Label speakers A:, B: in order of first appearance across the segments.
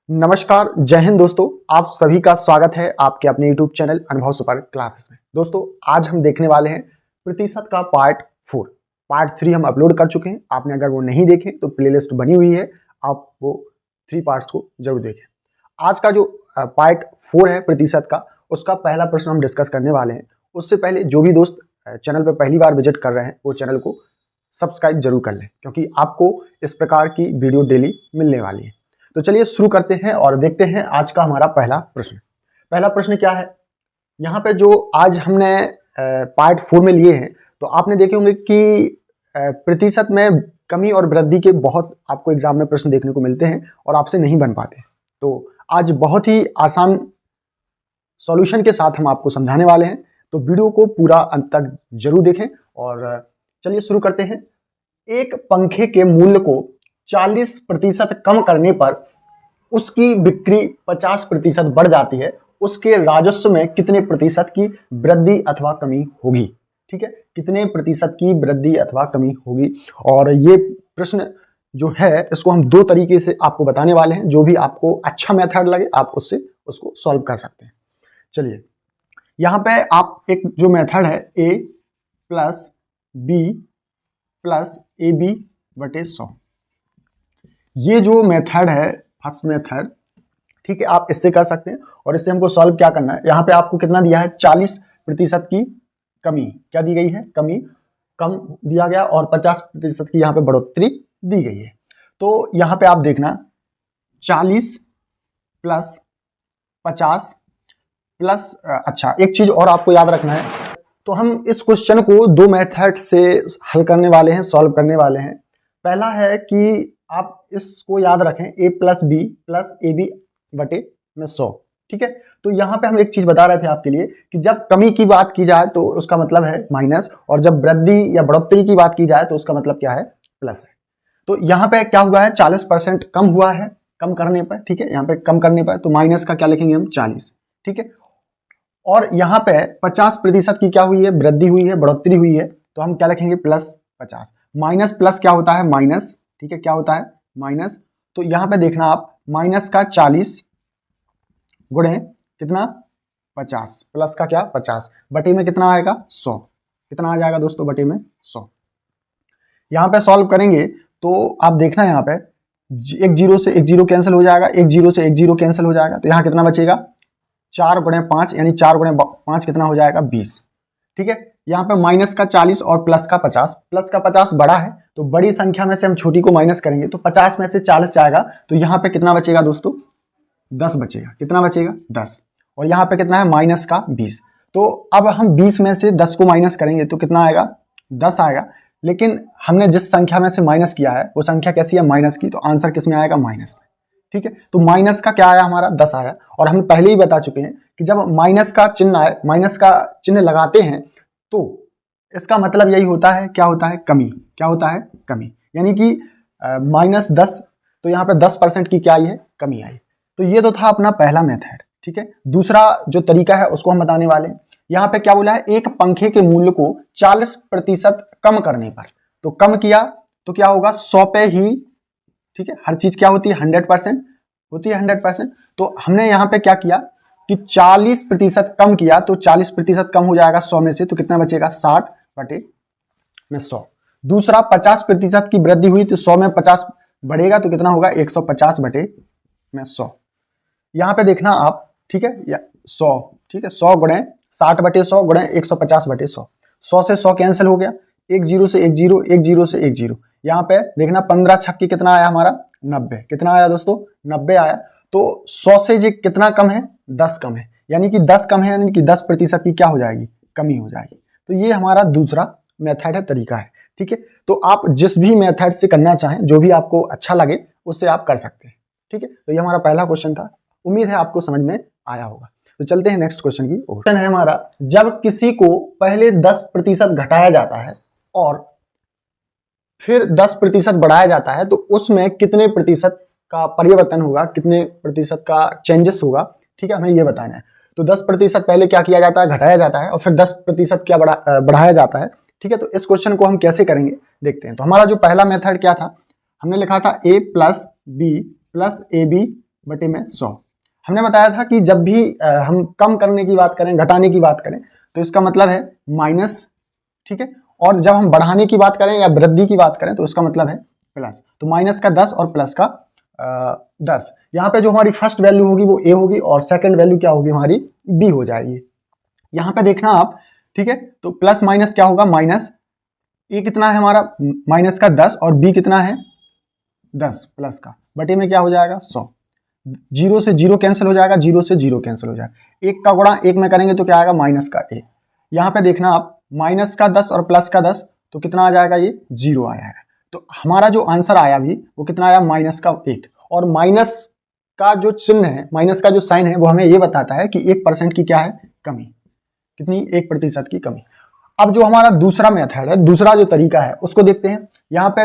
A: नमस्कार, जय हिंद दोस्तों। आप सभी का स्वागत है आपके अपने YouTube चैनल अनुभव सुपर क्लासेस में। दोस्तों, आज हम देखने वाले हैं प्रतिशत का पार्ट 4। पार्ट 3 हम अपलोड कर चुके हैं। आपने अगर वो नहीं देखे तो प्लेलिस्ट बनी हुई है, आप वो 3 पार्ट्स को जरूर देखें। आज का जो पार्ट 4 है प्रतिशत का, उसका पहला प्रश्न हम डिस्कस करने वाले हैं। उससे पहले जो भी दोस्त चैनल पर पहली बार विजिट कर रहे हैं वो चैनल को सब्सक्राइब जरूर कर लें, क्योंकि आपको इस प्रकार की वीडियो डेली मिलने वाली है। तो चलिए शुरू करते हैं और देखते हैं आज का हमारा पहला प्रश्न। पहला प्रश्न क्या है, यहाँ पे जो आज हमने पार्ट 4 में लिए हैं, तो आपने देखे होंगे कि प्रतिशत में कमी और वृद्धि के बहुत आपको एग्जाम में प्रश्न देखने को मिलते हैं और आपसे नहीं बन पाते। तो आज बहुत ही आसान सॉल्यूशन के साथ हम आपको समझाने वाले हैं, तो वीडियो को पूरा अंत तक जरूर देखें। और चलिए शुरू करते हैं। एक पंखे के मूल्य को 40% कम करने पर उसकी बिक्री 50% बढ़ जाती है, उसके राजस्व में कितने प्रतिशत की वृद्धि अथवा कमी होगी। ठीक है, कितने प्रतिशत की वृद्धि अथवा कमी होगी। और ये प्रश्न जो है इसको हम 2 तरीके से आपको बताने वाले हैं। जो भी आपको अच्छा मेथड लगे आप उससे उसको सॉल्व कर सकते हैं। चलिए, यहाँ पे आप एक जो मेथड है a + b + ab/100, ये जो मेथड है फर्स्ट मेथड, ठीक है, आप इससे कर सकते हैं। और इससे हमको सॉल्व क्या करना है, यहाँ पे आपको कितना दिया है 40% की कमी, क्या दी गई है, कमी कम दिया गया, और 50% की यहाँ पे बढ़ोतरी दी गई है। तो यहाँ पे आप देखना 40 + 50 प्लस, अच्छा एक चीज और आपको याद रखना है। तो हम इस क्वेश्चन को 2 मेथड से हल करने वाले हैं, सॉल्व करने वाले हैं। पहला है कि आप इसको याद रखें a + b + ab/100। ठीक है, तो यहाँ पे हम एक चीज बता रहे थे आपके लिए कि जब कमी की बात की जाए तो उसका मतलब है माइनस, और जब वृद्धि या बढ़ोतरी की बात की जाए तो उसका मतलब क्या है, प्लस है। तो यहाँ पे क्या हुआ है, 40% कम हुआ है कम करने पर। ठीक है, यहाँ पे कम करने पर तो माइनस का क्या लिखेंगे हम, 40। ठीक है, और यहाँ पे 50% की क्या हुई है, वृद्धि हुई है, बढ़ोतरी हुई है, तो हम क्या लिखेंगे, +50। माइनस प्लस क्या होता है, माइनस। ठीक है, क्या होता है, माइनस। तो यहाँ पे देखना आप, माइनस का 40 गुणे कितना, 50, प्लस का क्या, 50, बटे में कितना आएगा, 100। कितना आ जाएगा दोस्तों, बटे में 100। यहाँ पे सॉल्व करेंगे तो आप देखना, यहाँ पे एक जीरो से एक जीरो कैंसिल हो जाएगा, एक जीरो से एक जीरो कैंसिल हो जाएगा, तो यहाँ कितना बचेगा, 4 गुणे 5, यानी 4 गुणे 5 कितना हो जाएगा, 20। ठीक है, यहाँ पे माइनस का 40 और प्लस का 50। प्लस का 50 बड़ा है, तो बड़ी संख्या में से हम छोटी को माइनस करेंगे, तो 50 में से 40 जाएगा, तो यहाँ पे कितना बचेगा दोस्तों, 10 बचेगा। कितना बचेगा, 10। और यहाँ पे कितना है, माइनस का 20। तो अब हम 20 में से 10 को माइनस करेंगे तो कितना आएगा, 10 आएगा। लेकिन हमने जिस संख्या में से माइनस किया है वो संख्या कैसी है, माइनस की, तो आंसर किस में आएगा, माइनस में। ठीक है, तो माइनस का क्या आया, हमारा 10 आया। और हम पहले ही बता चुके हैं कि जब माइनस का चिन्ह आए, माइनस का चिन्ह लगाते हैं तो इसका मतलब यही होता है, क्या होता है, कमी। क्या होता है, कमी। यानी कि -10, तो यहाँ पे 10% की क्या आई है, कमी आई। तो ये तो था अपना पहला मेथड। ठीक है, दूसरा जो तरीका है उसको हम बताने वाले हैं। यहाँ पे क्या बोला है, एक पंखे के मूल्य को 40% कम करने पर, तो कम किया तो क्या होगा, 100 पे ही। ठीक है, हर चीज क्या होती है, 100% होती है, 100%। तो हमने यहाँ पे क्या किया कि 40% कम किया, तो 40% कम हो जाएगा 100 में से, तो कितना बचेगा, 60 बटे में 100। दूसरा 50% की वृद्धि हुई, तो 100 में 50 बढ़ेगा, तो कितना होगा, 150 बटे में 100। यहाँ पे देखना आप, ठीक है, 100। ठीक है, 100 गुणे 60 बटे 100 गुणे 150 बटे 100। 100 से 100 कैंसिल हो गया, एक जीरो से एक जीरो, एक जीरो से एक जीरो। यहाँ पे देखना 15 छक्के कितना आया हमारा, 90। कितना आया दोस्तों, 90 आया। तो 100 से जो कितना कम है, 10 कम है, यानी कि 10 कम है, यानी कि 10% की क्या हो जाएगी, कमी हो जाएगी। तो ये हमारा दूसरा मेथड है, तरीका है। ठीक है, तो आप जिस भी मेथड से करना चाहें, जो भी आपको अच्छा लगे उससे आप कर सकते हैं। ठीक है, तो ये हमारा पहला क्वेश्चन था। उम्मीद है आपको समझ में आया होगा। तो चलते हैं नेक्स्ट क्वेश्चन की ओर। क्वेश्चन है हमारा, जब किसी को पहले 10% घटाया जाता है और फिर 10% बढ़ाया जाता है, तो उसमें कितने प्रतिशत का परिवर्तन होगा, कितने प्रतिशत का चेंजेस होगा। ठीक है, हमें ये बताना है। तो 10% पहले क्या किया जाता है, घटाया जाता है, और फिर 10% क्या बढ़ाया जाता है। ठीक है, तो इस क्वेश्चन को हम कैसे करेंगे देखते हैं। तो हमारा जो पहला मेथड क्या था, हमने लिखा था a + b + ab बटे में 100। हमने बताया था कि जब भी हम कम करने की बात करें, घटाने की बात करें, तो इसका मतलब है माइनस, ठीक है। और जब हम बढ़ाने की बात करें या वृद्धि की बात करें तो इसका मतलब है प्लस। तो माइनस का 10 और प्लस का 10। यहाँ पे जो हमारी फर्स्ट वैल्यू होगी वो ए होगी और सेकंड वैल्यू क्या होगी हमारी बी हो जाएगी। यहाँ पे देखना आप, ठीक है। तो प्लस माइनस क्या होगा, माइनस ए कितना है हमारा माइनस का 10 और बी कितना है 10 प्लस का, बटे में क्या हो जाएगा 100। जीरो से जीरो कैंसिल हो जाएगा, जीरो से जीरो कैंसिल हो जाएगा, एक का गुणा एक में करेंगे तो क्या आएगा माइनस का एक। यहाँ पे देखना आप, माइनस का 10 और प्लस का 10 तो कितना आ जाएगा, ये जीरो आ जाएगा। तो हमारा जो आंसर आया भी वो कितना आया, माइनस का एक। और माइनस का जो चिन्ह है, माइनस का जो साइन है वो हमें ये बताता है कि 1% की क्या है कमी, कितनी 1% की कमी। अब जो हमारा दूसरा मेथड है, दूसरा जो तरीका है उसको देखते हैं। यहाँ पे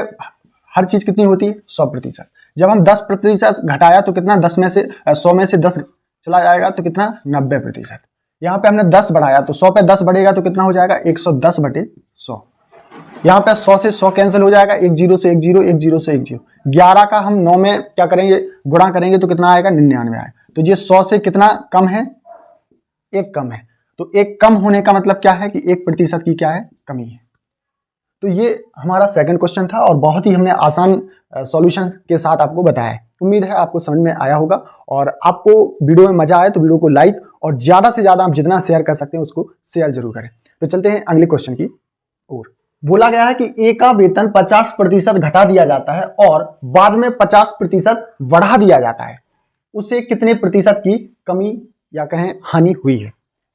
A: हर चीज कितनी होती है 100%। जब हम 10% घटाया तो कितना 10 में से 100 में से 10 चला जाएगा तो कितना 90%। यहाँ पे हमने 10 बढ़ाया तो 100 पे 10 बढ़ेगा तो कितना हो जाएगा 110 बटे 100। यहाँ पे 100 से 100 कैंसिल हो जाएगा, एक जीरो से एक जीरो, एक जीरो से एक जीरो। 11 का हम 9 में क्या करेंगे गुणा करेंगे तो कितना आएगा 99 आएगा। तो ये 100 से कितना कम है, एक कम है। तो एक कम होने का मतलब क्या है कि 1% की क्या है कमी है। तो ये हमारा सेकंड क्वेश्चन था और बहुत ही हमने आसान सॉल्यूशन के साथ आपको बताया है। उम्मीद है आपको समझ में आया होगा और आपको वीडियो में मजा आए तो वीडियो को लाइक और ज्यादा से ज्यादा आप जितना शेयर कर सकते हैं उसको शेयर जरूर करें। तो चलते हैं अगले क्वेश्चन की ओर। बोला गया है कि ए का वेतन 50% घटा दिया जाता है और बाद में 50% बढ़ा दिया जाता है, उसे कितने प्रतिशत की कमी या कहें हानि हुई है।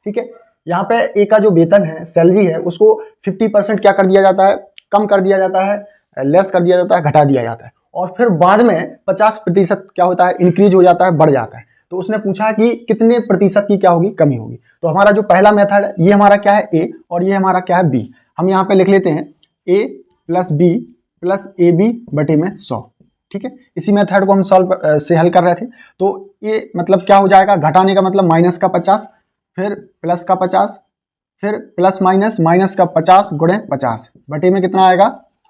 A: ठीक है, यहाँ पे ए का जो वेतन है, सैलरी है, उसको 50% क्या कर दिया जाता है, कम कर दिया जाता है, लेस कर दिया जाता है, घटा दिया जाता है। और फिर बाद में 50% क्या होता है, इंक्रीज हो जाता है, बढ़ जाता है। तो उसने पूछा कि कितने प्रतिशत की क्या होगी, कमी होगी। तो हमारा जो पहला मेथड है ये हमारा क्या है ए और ये हमारा क्या है बी। हम यहाँ पे लिख लेते हैं A plus B plus A B बटे में 100। ठीक है, इसी मेथड को हम सॉल्व से हल कर रहे थे। तो ये मतलब क्या हो जाएगा, घटाने का मतलब माइनस का 50, फिर प्लस का 50, फिर प्लस माइनस, माइनस का 50 गुणे 50 बटे में कितना आएगा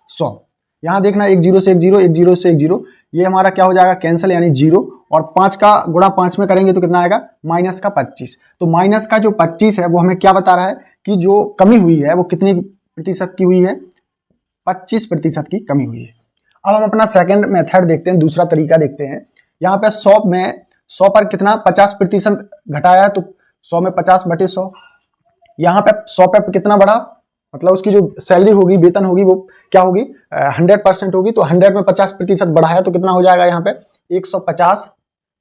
A: 100। यहाँ देखना एक जीरो से एक जीरो, एक जीरो से एक जीरो, ये हमारा क्या हो जाएगा कैंसिल यानी जीरो। और 5 का गुणा 5 में करेंगे तो कितना आएगा माइनस का 25। तो माइनस का जो 25 है वो हमें क्या बता रहा है कि जो कमी हुई है वो कितने प्रतिशत की हुई है, 25% की कमी हुई है। अब हम अपना सेकंड मेथड देखते हैं, दूसरा तरीका देखते हैं। यहाँ पे 100 में 100 पर कितना 50% घटाया है तो 100 में 50 बटे 100। यहाँ पे 100 पे कितना बढ़ा, मतलब उसकी जो सैलरी होगी, वेतन होगी, वो क्या होगी 100% होगी। तो 100 में 50% बढ़ाया तो कितना हो जाएगा यहाँ पे 150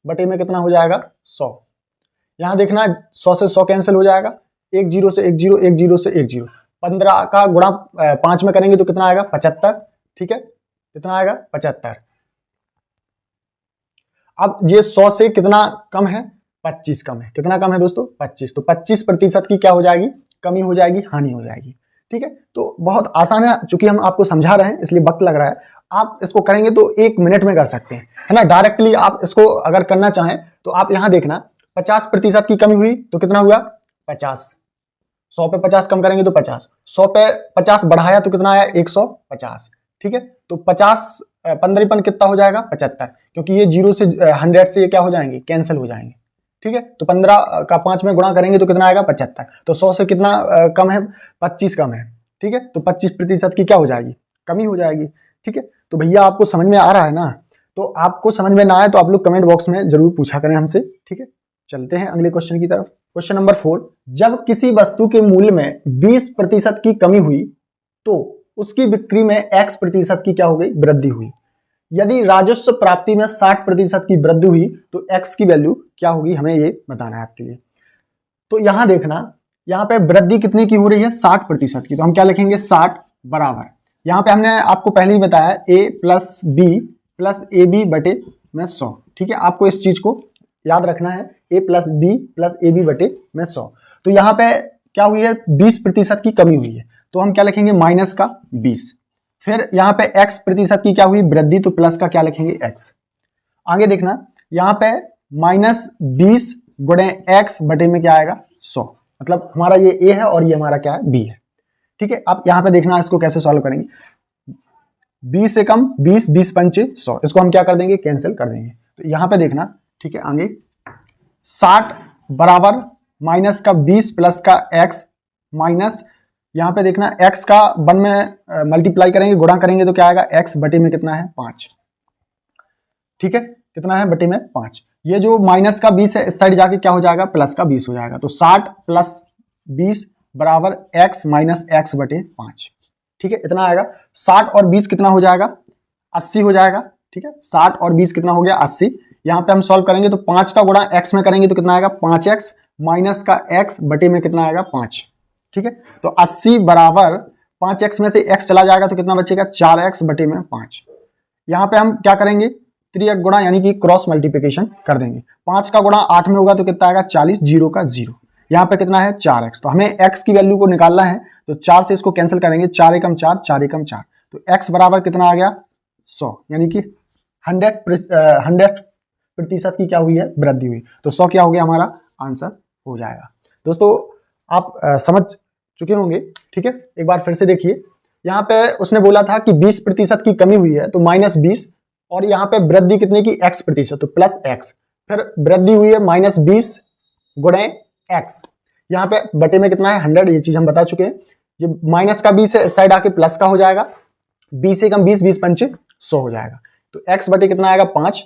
A: बटे में कितना हो जाएगा 100। यहाँ देखना 100 से 100 कैंसिल हो जाएगा, एक जीरो से एक जीरो, एक जीरो से एक जीरो। 15 का गुणा 5 में करेंगे तो कितना आएगा 75। ठीक है, कितना आएगा 75। अब ये 100 से कितना कम है, 25 कम है। कितना कम है दोस्तों 25। तो 25% की क्या हो जाएगी, कमी हो जाएगी, हानि हो जाएगी। ठीक है, तो बहुत आसान है, चूंकि हम आपको समझा रहे हैं इसलिए वक्त लग रहा है। आप इसको करेंगे तो 1 मिनट में कर सकते हैं, है ना। डायरेक्टली आप इसको अगर करना चाहें तो आप यहां देखना 50% की कमी हुई तो कितना हुआ 50। 100 पे 50 कम करेंगे तो 50, 100 पे 50 बढ़ाया तो कितना आया 150। ठीक है, तो 50 15 कितना हो जाएगा 75, क्योंकि ये जीरो से 100 से ये क्या हो जाएंगे कैंसिल हो जाएंगे। ठीक है, तो 15 का 5 में गुणा करेंगे तो कितना आएगा 75। तो 100 से कितना कम है 25 कम है। ठीक है, तो 25% की क्या हो जाएगी, कमी हो जाएगी। ठीक है, तो भैया आपको समझ में आ रहा है ना। तो आपको समझ में ना आए तो आप लोग कमेंट बॉक्स में जरूर पूछा करें हमसे। ठीक है, चलते हैं अगले क्वेश्चन की तरफ। क्वेश्चन नंबर 4, जब किसी वस्तु के मूल्य में 20% की कमी हुई तो उसकी बिक्री में X% की क्या हो गई, वृद्धि हुई। यदि राजस्व प्राप्ति में 60% की वृद्धि हुई तो X की वैल्यू क्या होगी, हमें ये बताना है आपके लिए। तो यहां देखना, यहां पे वृद्धि कितने की हो रही है 60% की। तो हम क्या लिखेंगे 60 बराबर, यहां पे हमने आपको पहले ही बताया A plus B plus A B बटे में 100। ठीक है, आपको इस चीज को याद रखना है, A plus B plus A B बटे में 100। तो यहाँ पे क्या हुई है 20% की कमी हुई है, तो हम क्या लिखेंगे माइनस का 20। फिर यहाँ पे X% की क्या हुई वृद्धि, तो प्लस का क्या लिखेंगे X। आगे देखना, यहाँ पे -20 गुणे X बटे में क्या आएगा 100, मतलब हमारा ये A है और ये हमारा क्या है B है। ठीक है, अब यहाँ पे देखना इसको कैसे सॉल्व करेंगे। 20 से कम 20, 20 पंचे 100, इसको हम क्या कर देंगे कैंसिल कर देंगे। तो यहाँ पे देखना ठीक है। आगे 60 बराबर माइनस का 20 प्लस का x माइनस, यहां पे देखना x का 1 में मल्टीप्लाई करेंगे, गुणा करेंगे तो क्या आएगा, x बटे में कितना है 5। ठीक है, कितना है बटे में 5। ये जो माइनस का 20 है इस साइड जाके क्या हो जाएगा, प्लस का 20 हो जाएगा। तो 60 प्लस 20 बराबर x माइनस x बटे 5। ठीक है, इतना आएगा। 60 और 20 कितना हो जाएगा, 80 हो जाएगा। ठीक है, 60 और 20 कितना हो गया, 80। यहाँ पे हम सॉल्व करेंगे तो 5 का गुणा x में करेंगे तो कितना आएगा, 5x माइनस का x बटे में कितना आएगा, 5। ठीक है, तो 80 बराबर 5x में से x चला जाएगा तो कितना बचेगा, 4x बटे में 5। यहाँ पे हम क्या करेंगे, त्रिक गुणा यानी कि क्रॉस मल्टीप्लिकेशन कर देंगे। 5 का गुणा 8 में होगा तो कितना आएगा, 40, 0 का 0। यहाँ पे कितना है 4x, तो हमें x की वैल्यू को निकालना है तो 4 से इसको कैंसिल करेंगे, 4 एकम 4, 4 एकम 4, तो x बराबर कितना आ गया 100, यानी कि 100% की क्या हुई है, वृद्धि हुई। तो 100 क्या हो गया हमारा आंसर हो जाएगा। दोस्तों आप समझ चुके होंगे। ठीक है, एक बार फिर से देखिए, यहाँ पे उसने बोला था कि 20% की कमी हुई है तो -20, और यहाँ पे वृद्धि कितने की, x%, तो प्लस x, फिर वृद्धि हुई है -20 गुणे x, यहाँ पे बटे में कितना है 100, ये चीज हम बता चुके हैं। ये माइनस का 20 है, इस साइड आके प्लस का हो जाएगा, 20 से कम 20, 20 पंचे 100 हो जाएगा। तो x बटे कितना आएगा 5,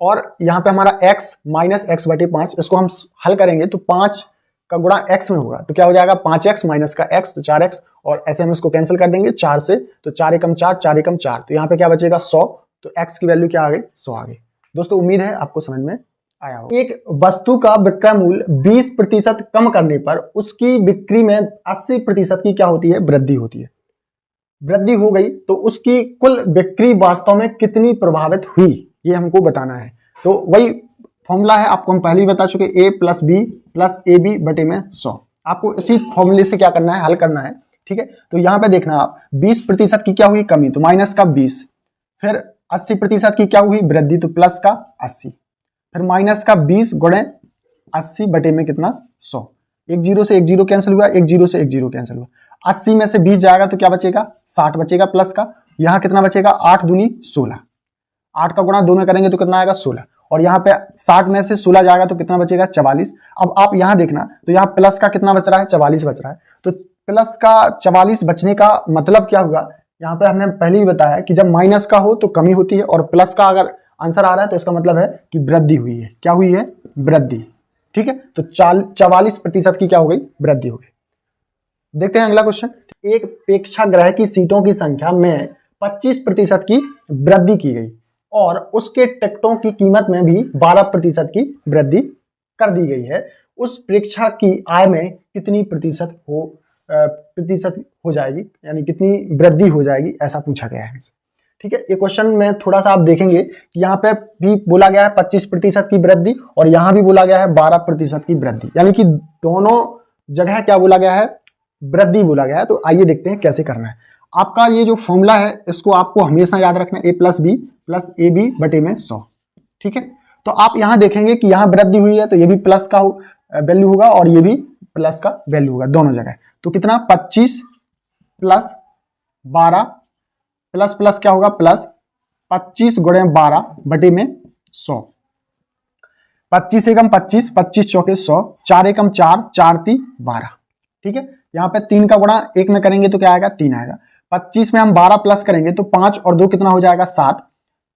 A: और यहाँ पे हमारा x माइनस x बटे 5, इसको हम हल करेंगे तो 5 का गुणा x में होगा तो क्या हो जाएगा, 5x माइनस का x तो 4x, और ऐसे हम इसको कैंसिल कर देंगे 4 से, तो 4 एकम 4, 4 एकम 4, तो यहाँ पे क्या बचेगा 100, तो x की वैल्यू क्या आ गई, 100 आ गई। दोस्तों उम्मीद है आपको समझ में आया हो। एक वस्तु का विक्रय मूल्य 20% कम करने पर उसकी बिक्री में 80% की क्या होती है, वृद्धि होती है। वृद्धि हो गई तो उसकी कुल बिक्री वास्तव में कितनी प्रभावित हुई, ये हमको बताना है। तो वही फॉर्मूला है, आपको हम पहले ही बता चुके, a plus B plus A B बटे में 100। आपको इसी फॉर्मूले से क्या करना है, हल करना है। ठीक है, तो यहां पे देखना आप 20% की क्या हुई कमी, तो माइनस का 20, फिर 80% की क्या हुई वृद्धि, तो प्लस का 80, फिर माइनस का 20 गुणे 80 बटे में कितना 100। एक जीरो से एक जीरो कैंसिल हुआ, एक जीरो से एक जीरो कैंसिल हुआ, 80 में से 20 जाएगा तो क्या बचेगा 60 बचेगा प्लस का, यहाँ कितना बचेगा 8 दूनी 16, 8 का गुणा 2 में करेंगे तो कितना आएगा 16, और यहाँ पे 60 में से 16 जाएगा तो कितना बचेगा 44। अब आप यहाँ देखना तो यहाँ प्लस का कितना बच रहा है, 44 बच रहा है। तो प्लस का 44 बचने का मतलब क्या हुआ, यहाँ पे हमने पहले ही बताया कि जब माइनस का हो तो कमी होती है, और प्लस का अगर आंसर आ रहा है तो इसका मतलब है कि वृद्धि हुई है। क्या हुई है, वृद्धि। ठीक है, तो 44% की क्या हो गई, वृद्धि हो गई। देखते हैं अगला क्वेश्चन। एक प्रेक्षागृह की सीटों की संख्या में 25% की वृद्धि की गई और उसके टिकटों की कीमत में भी 12% की वृद्धि कर दी गई है। उस प्रेक्षा की आय में कितनी प्रतिशत हो जाएगी, यानी कितनी वृद्धि हो जाएगी, ऐसा पूछा गया है। ठीक है, ये क्वेश्चन में थोड़ा सा आप देखेंगे कि यहाँ पे भी बोला गया है 25% की वृद्धि, और यहाँ भी बोला गया है 12% की वृद्धि, यानी कि दोनों जगह क्या बोला गया है, वृद्धि बोला गया है। तो आइए देखते हैं कैसे करना है। आपका ये जो फॉर्मूला है इसको आपको हमेशा याद रखना है, a plus B plus A B बटे में 100। ठीक है, तो आप यहाँ देखेंगे कि यहाँ वृद्धि हुई है तो ये भी प्लस का वैल्यू होगा और ये भी प्लस का वैल्यू होगा दोनों जगह। तो कितना 25 प्लस 12 प्लस प्लस क्या होगा प्लस 25 गुणे 12 बटे में 100। 25 एकम 25, 25 चौके 100, 4 एकम 4, 4 ती 12। ठीक है, यहाँ पे 3 का गुणा 1 में करेंगे तो क्या आएगा 3 आएगा। 25 में हम 12 प्लस करेंगे तो 5 और 2 कितना हो जाएगा 7,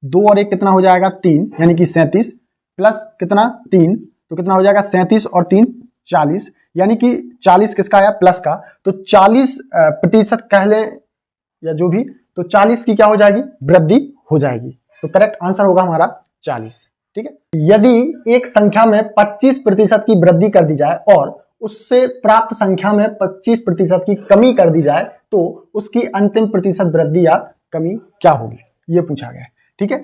A: 2 और 1 कितना हो जाएगा 3, यानी कि 37, प्लस कितना 3 तो कितना हो जाएगा 37 और 3 40, यानी कि 40 किसका आया प्लस का। तो 40% कह ले या जो भी, तो 40 की क्या हो जाएगी वृद्धि हो जाएगी। तो करेक्ट आंसर होगा हमारा 40। ठीक है, यदि एक संख्या में 25% की वृद्धि कर दी जाए और उससे प्राप्त संख्या में 25% की कमी कर दी जाए तो उसकी अंतिम प्रतिशत वृद्धि या कमी क्या होगी, ये पूछा गया है। ठीक है,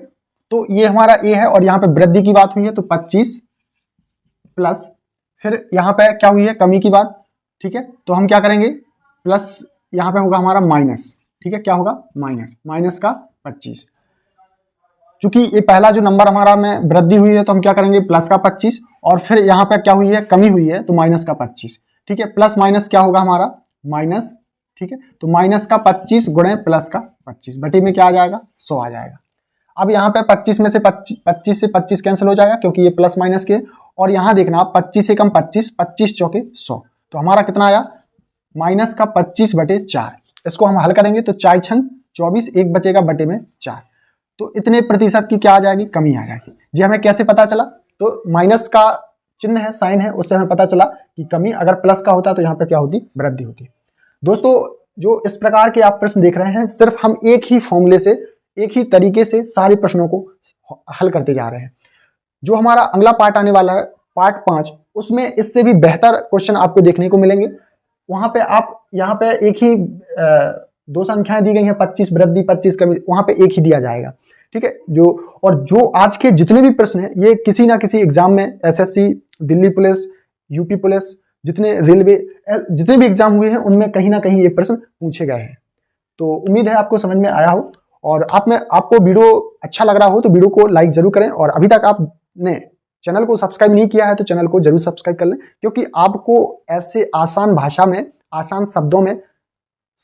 A: तो ये हमारा ए है और यहाँ पे वृद्धि की बात हुई है तो 25 प्लस फिर यहाँ पे क्या हुई है कमी की बात। ठीक है, तो हम क्या करेंगे प्लस यहाँ पे होगा हमारा माइनस। ठीक है, क्या होगा माइनस, माइनस का 25। चूंकि ये पहला जो नंबर हमारा में वृद्धि हुई है तो हम क्या करेंगे प्लस का 25, और फिर यहाँ पे क्या हुई है कमी हुई है तो माइनस का 25। ठीक है, प्लस माइनस क्या होगा हमारा माइनस। ठीक है, तो माइनस का 25 गुणे प्लस का 25 बटे में क्या आ जाएगा 100 आ जाएगा। अब यहाँ पे 25 में से 25 से 25 कैंसिल हो जाएगा क्योंकि ये प्लस माइनस के। और यहाँ देखना 25 से कम 25, 25 चौके 100, तो हमारा कितना आया माइनस का 25/4। इसको हम हल करेंगे तो 4 छंग 24, एक बचेगा बटे में 4, तो इतने प्रतिशत की क्या आ जाएगी, कमी आ जाएगी। जी हमें कैसे पता चला, तो माइनस का चिन्ह है, साइन है, उससे हमें पता चला कि कमी, अगर प्लस का होता तो यहाँ पे क्या होती, वृद्धि होती। दोस्तों जो इस प्रकार के आप प्रश्न देख रहे हैं, सिर्फ हम एक ही फॉर्मूले से, एक ही तरीके से सारे प्रश्नों को हल करते जा रहे हैं। जो हमारा अगला पार्ट आने वाला है, पार्ट 5, उसमें इससे भी बेहतर क्वेश्चन आपको देखने को मिलेंगे। वहां पे आप, यहाँ पे एक ही दो संख्याएं दी गई हैं, 25 वृद्धि 25 कमी, वहां पे एक ही दिया जाएगा, ठीक है। जो आज के जितने भी प्रश्न हैं, ये किसी ना किसी एग्जाम में, SSC, Delhi police, UP police, जितने रेलवे, जितने भी एग्जाम हुए हैं, उनमें कहीं ना कहीं ये प्रश्न पूछे गए हैं। तो उम्मीद है आपको समझ में आया हो, और आपको वीडियो अच्छा लग रहा हो तो वीडियो को लाइक जरूर करें, और अभी तक आपने चैनल को सब्सक्राइब नहीं किया है तो चैनल को जरूर सब्सक्राइब कर लें, क्योंकि आपको ऐसे आसान भाषा में, आसान शब्दों में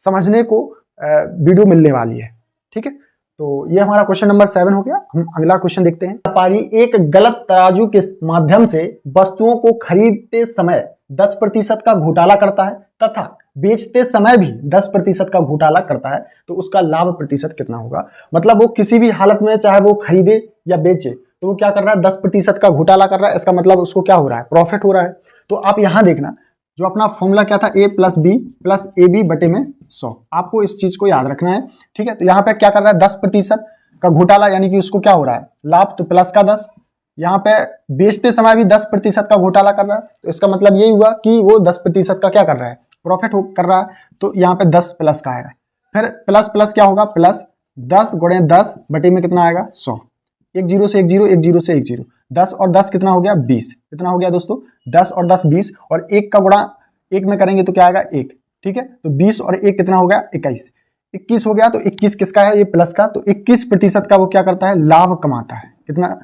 A: समझने को वीडियो मिलने वाली है, ठीक है। तो ये हमारा क्वेश्चन नंबर 7 हो गया। हम अगला क्वेश्चन देखते हैं। व्यापारी एक गलत तराजू के माध्यम से वस्तुओं को खरीदते समय 10% का घोटाला करता है तथा बेचते समय भी 10% का घोटाला करता है, तो उसका लाभ प्रतिशत कितना होगा। मतलब वो किसी भी हालत में, चाहे वो खरीदे या बेचे, तो वो क्या कर रहा है, 10% का घोटाला कर रहा है। इसका मतलब उसको क्या हो रहा है, प्रॉफिट हो रहा है। तो आप यहां देखना, जो अपना फॉर्मूला क्या था, a + b + ab बटे में 100, आपको इस चीज को याद रखना है, ठीक है। तो यहाँ पे क्या कर रहा है, 10% का घोटाला, यानी कि उसको क्या हो रहा है, लाभ, तो प्लस का 10। यहाँ पे बेचते समय भी 10% का घोटाला कर रहा है, तो इसका मतलब यही हुआ कि वो 10% का क्या कर रहा है, प्रॉफिट कर रहा है। तो यहाँ पे 10 प्लस का आएगा, फिर प्लस प्लस क्या होगा, प्लस 10 × 10 बटे में कितना आएगा, 100। एक जीरो से एक जीरो, एक जीरो से एक जीरो, 10 और 10 कितना हो गया, 20। कितना हो गया दोस्तों, 10 और 10 20, और एक का गुणा एक में करेंगे तो क्या आएगा, 1, ठीक है। तो 20 और 1 कितना हो गया, 21। 21 हो गया, तो 21 किसका है, ये प्लस का, तो 21% का वो क्या करता है, लाभ कमाता है। कितना,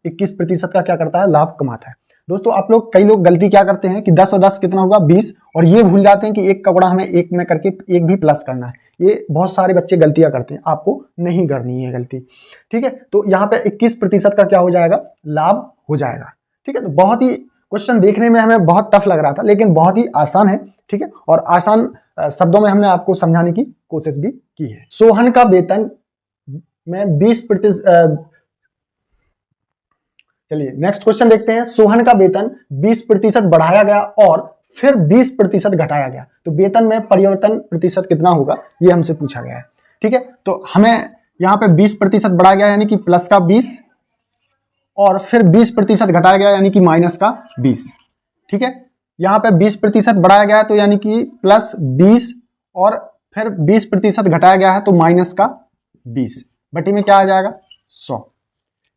A: 21% का क्या करता है, लाभ कमाता है। दोस्तों आप लोग, कई लोग गलती क्या करते हैं कि 10 और 10 कितना होगा, 20, और ये भूल जाते हैं कि एक का गुणा हमें एक में करके एक भी प्लस करना है। ये बहुत सारे बच्चे गलतियां करते हैं, आपको नहीं करनी है गलती, ठीक है। तो यहाँ पे 21% का क्या हो जाएगा, लाभ हो जाएगा, ठीक है। तो बहुत ही, क्वेश्चन देखने में हमें बहुत टफ लग रहा था, लेकिन बहुत ही आसान है, ठीक है, और आसान शब्दों में हमने आपको समझाने की कोशिश भी की है। सोहन का वेतन में 20%, चलिए नेक्स्ट क्वेश्चन देखते हैं। सोहन का वेतन 20% बढ़ाया गया और फिर 20% घटाया गया, तो वेतन में परिवर्तन प्रतिशत कितना होगा, ये हमसे पूछा गया है, ठीक है। तो हमें यहाँ पे 20% बढ़ाया गया, यानी कि प्लस का 20, और फिर 20% घटाया गया, यानी कि माइनस का 20, ठीक है। यहाँ पे 20% बढ़ाया गया है, तो यानी कि प्लस 20, और फिर 20% घटाया गया है, तो माइनस का 20 बटे में क्या आ जाएगा, 100,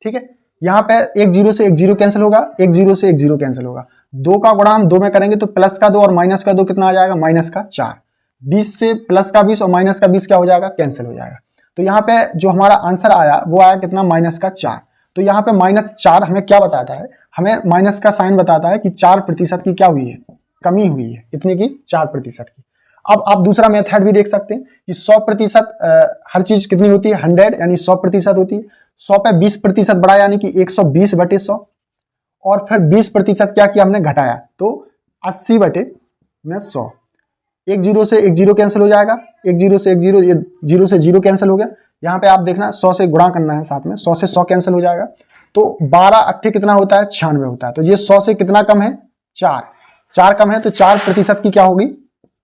A: ठीक है। यहाँ पे एक जीरो से एक जीरो कैंसिल होगा, एक जीरो से एक जीरो कैंसिल होगा, 2 का गुणा हम 2 में करेंगे तो प्लस का 2 और माइनस का 2 कितना आ जाएगा, माइनस का 4। 20 से प्लस का 20 और माइनस का 20 क्या हो जाएगा, कैंसिल हो जाएगा। तो यहाँ पे जो हमारा आंसर आया वो आया कितना, माइनस का 4। तो यहाँ पे -4 हमें क्या बताता है, हमें माइनस का साइन बताता है कि 4% की क्या हुई है, कमी हुई है, इतनी की 4% की। अब आप दूसरा मेथड भी देख सकते हैं कि 100%, हर चीज कितनी होती है, 100, यानी 100% होती है। 100 पे 20% बढ़ा, यानी कि 120 बटे 100, और फिर 20% क्या किया हमने, घटाया, तो 80 बटे में 100। एक जीरो से एक जीरो कैंसिल हो जाएगा, एक जीरो से एक जीरो, ये जीरो से जीरो कैंसिल हो गया। यहाँ पे आप देखना 100 से गुणा करना है साथ में, 100 से 100 कैंसिल हो जाएगा, तो 12 अट्ठे कितना होता है, 96 होता है। तो ये 100 से कितना कम है, 4 कम है, तो 4% की क्या होगी,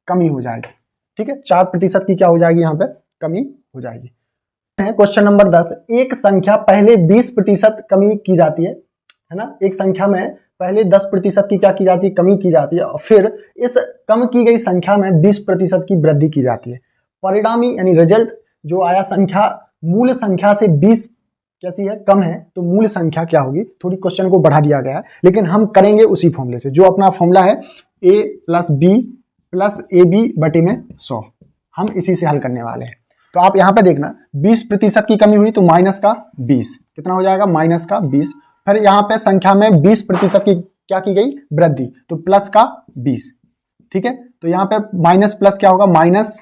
A: कमी हो जाएगी, ठीक है। 4% की क्या हो जाएगी, यहाँ पे कमी हो जाएगी। क्वेश्चन नंबर 10, एक संख्या पहले 20% कमी की जाती है ना, एक संख्या में पहले 10% की क्या की जाती है, कमी की जाती है, और फिर इस कम की गई संख्या में 20% की वृद्धि की जाती है। परिणामी यानी रिजल्ट जो आया, संख्या मूल संख्या से 20 कैसी है, कम है, तो मूल संख्या क्या होगी। थोड़ी क्वेश्चन को बढ़ा दिया गया है, लेकिन हम करेंगे उसी फॉर्मूले से, जो अपना फॉर्मूला है a + b + ab बटे में 100, हम इसी से हल करने वाले हैं। तो आप यहाँ पे देखना 20% की कमी हुई, तो माइनस का 20 कितना हो जाएगा, माइनस का 20। फिर यहाँ पे संख्या में 20% की क्या की गई, वृद्धि, तो प्लस का 20, ठीक है। तो यहाँ पे माइनस प्लस क्या होगा, माइनस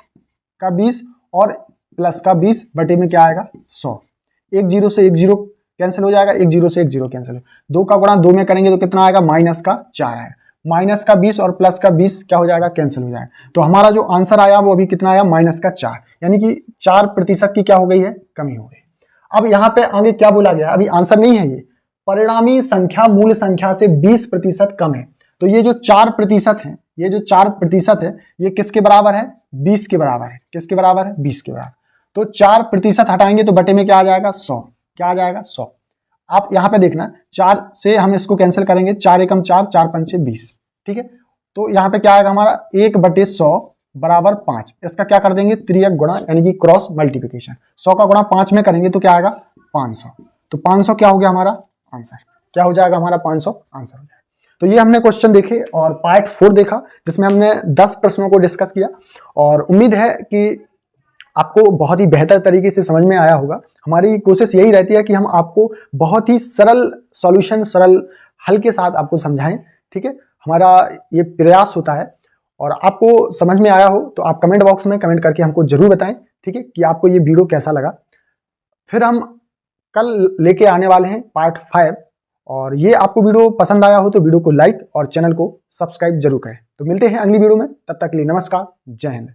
A: का 20 और प्लस का 20 बटे में क्या आएगा, 100। एक जीरो से एक जीरो कैंसिल हो जाएगा, एक जीरो से एक जीरो कैंसिल हो, 2 का गुणा 2 में करेंगे तो कितना आएगा, माइनस का 4 आएगा, माइनस का 20 और प्लस का 20 क्या हो जाएगा, कैंसिल हो जाएगा। तो हमारा जो आंसर आया वो अभी कितना आया, माइनस का 4, यानी कि 4% की क्या हो गई है, कमी हो गई। अब यहाँ पे आगे क्या बोला गया, अभी आंसर नहीं है ये, परिणामी संख्या मूल संख्या से 20% कम है। तो ये जो 4% है, ये जो 4% है, ये किसके बराबर है, 20 के बराबर है। किसके बराबर है, 20 के बराबर। तो 4% हटाएंगे तो बटे में क्या आ जाएगा, 100। क्या आ जाएगा, 100। आप यहाँ पे देखना, 4 से हम इसको कैंसिल करेंगे, 4 एकम 4, 4 पंचे 20, ठीक है। तो यहाँ पे क्या आएगा हमारा, 1/100 बराबर 5। इसका क्या कर देंगे, त्रियक गुणा, यानी कि क्रॉस मल्टीप्लिकेशन। 100 का गुणा 5 में करेंगे तो क्या आएगा, 500। तो 500 क्या हो गया हमारा आंसर, क्या हो जाएगा हमारा 500 आंसर हो जाएगा। तो ये हमने क्वेश्चन देखे और पार्ट 4 देखा, जिसमें हमने 10 प्रश्नों को डिस्कस किया, और उम्मीद है कि आपको बहुत ही बेहतर तरीके से समझ में आया होगा। हमारी कोशिश यही रहती है कि हम आपको बहुत ही सरल सॉल्यूशन, सरल हल के साथ आपको समझाएं, ठीक है। हमारा ये प्रयास होता है, और आपको समझ में आया हो तो आप कमेंट बॉक्स में कमेंट करके हमको जरूर बताएं, ठीक है, कि आपको ये वीडियो कैसा लगा। फिर हम कल लेके आने वाले हैं पार्ट 5, और ये आपको वीडियो पसंद आया हो तो वीडियो को लाइक और चैनल को सब्सक्राइब जरूर करें। तो मिलते हैं अगली वीडियो में, तब तक के लिए नमस्कार, जय हिंद।